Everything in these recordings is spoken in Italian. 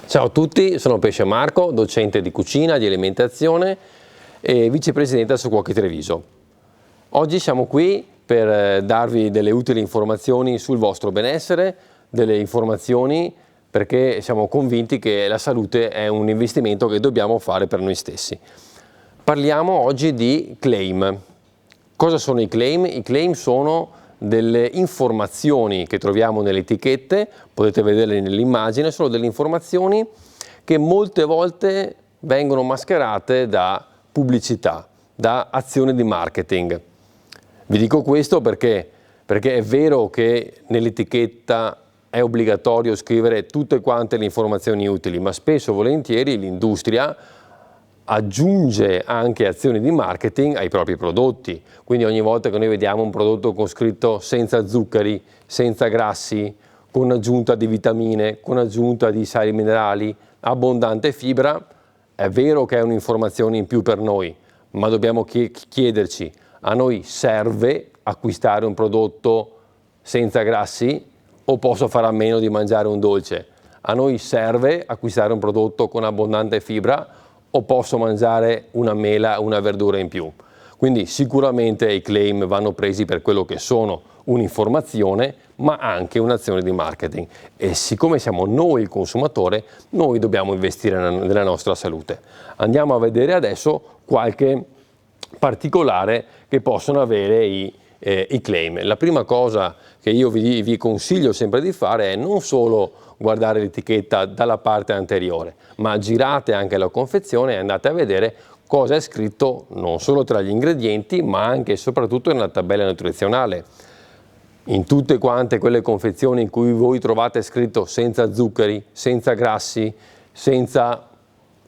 Ciao a tutti, sono Pesce Marco, docente di cucina, di alimentazione e vicepresidente su Cuochi Treviso. Oggi siamo qui per darvi delle utili informazioni sul vostro benessere, delle informazioni perché siamo convinti che la salute è un investimento che dobbiamo fare per noi stessi. Parliamo oggi di claim. Cosa sono i claim? I claim sono delle informazioni che troviamo nelle etichette, potete vederle nell'immagine, sono delle informazioni che molte volte vengono mascherate da pubblicità, da azioni di marketing. Vi dico questo perché è vero che nell'etichetta è obbligatorio scrivere tutte quante le informazioni utili, ma spesso e volentieri l'industria aggiunge anche azioni di marketing ai propri prodotti. Quindi ogni volta che noi vediamo un prodotto con scritto senza zuccheri, senza grassi, con aggiunta di vitamine, con aggiunta di sali minerali, abbondante fibra, è vero che è un'informazione in più per noi, ma dobbiamo chiederci: a noi serve acquistare un prodotto senza grassi o posso fare a meno di mangiare un dolce? A noi serve acquistare un prodotto con abbondante fibra o posso mangiare una mela o una verdura in più? Quindi sicuramente i claim vanno presi per quello che sono, un'informazione ma anche un'azione di marketing, e siccome siamo noi il consumatore, noi dobbiamo investire nella nostra salute. Andiamo a vedere adesso qualche particolare che possono avere i claim. La prima cosa che io vi consiglio sempre di fare è non solo guardare l'etichetta dalla parte anteriore, ma girate anche la confezione e andate a vedere cosa è scritto non solo tra gli ingredienti, ma anche e soprattutto nella tabella nutrizionale. In tutte quante quelle confezioni in cui voi trovate scritto senza zuccheri, senza grassi, senza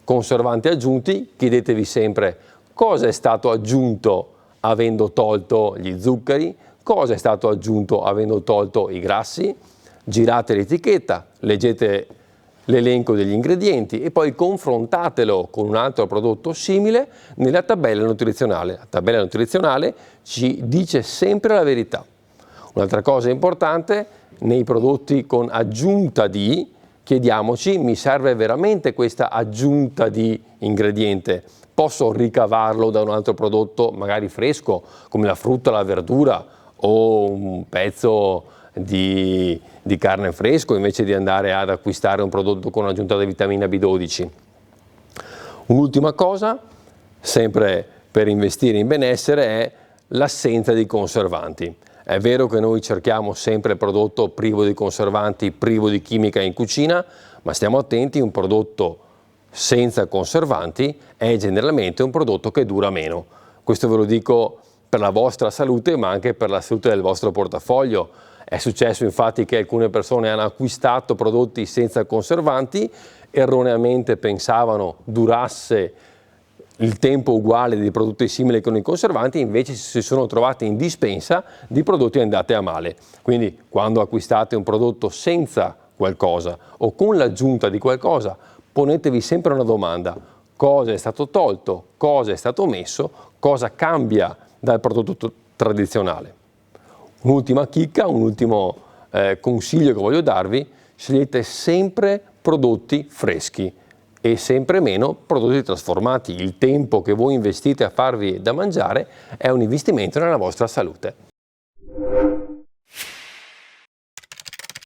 conservanti aggiunti, chiedetevi sempre cosa è stato aggiunto avendo tolto gli zuccheri, cosa è stato aggiunto avendo tolto i grassi. Girate l'etichetta, leggete l'elenco degli ingredienti e poi confrontatelo con un altro prodotto simile nella tabella nutrizionale. La tabella nutrizionale ci dice sempre la verità. Un'altra cosa importante, nei prodotti con aggiunta di, chiediamoci: mi serve veramente questa aggiunta di ingrediente? Posso ricavarlo da un altro prodotto magari fresco, come la frutta, la verdura o un pezzo di carne fresco, invece di andare ad acquistare un prodotto con aggiunta di vitamina B12. Un'ultima cosa, sempre per investire in benessere, è l'assenza di conservanti. È vero che noi cerchiamo sempre il prodotto privo di conservanti, privo di chimica in cucina, ma stiamo attenti: un prodotto senza conservanti è generalmente un prodotto che dura meno. Questo ve lo dico per la vostra salute, ma anche per la salute del vostro portafoglio. È successo infatti che alcune persone hanno acquistato prodotti senza conservanti, erroneamente pensavano durasse il tempo uguale di prodotti simili con i conservanti, invece si sono trovati in dispensa di prodotti andati a male. Quindi quando acquistate un prodotto senza qualcosa o con l'aggiunta di qualcosa, ponetevi sempre una domanda: cosa è stato tolto, cosa è stato messo, cosa cambia dal prodotto tradizionale. Un'ultima chicca, un ultimo consiglio che voglio darvi: scegliete sempre prodotti freschi e sempre meno prodotti trasformati. Il tempo che voi investite a farvi da mangiare è un investimento nella vostra salute.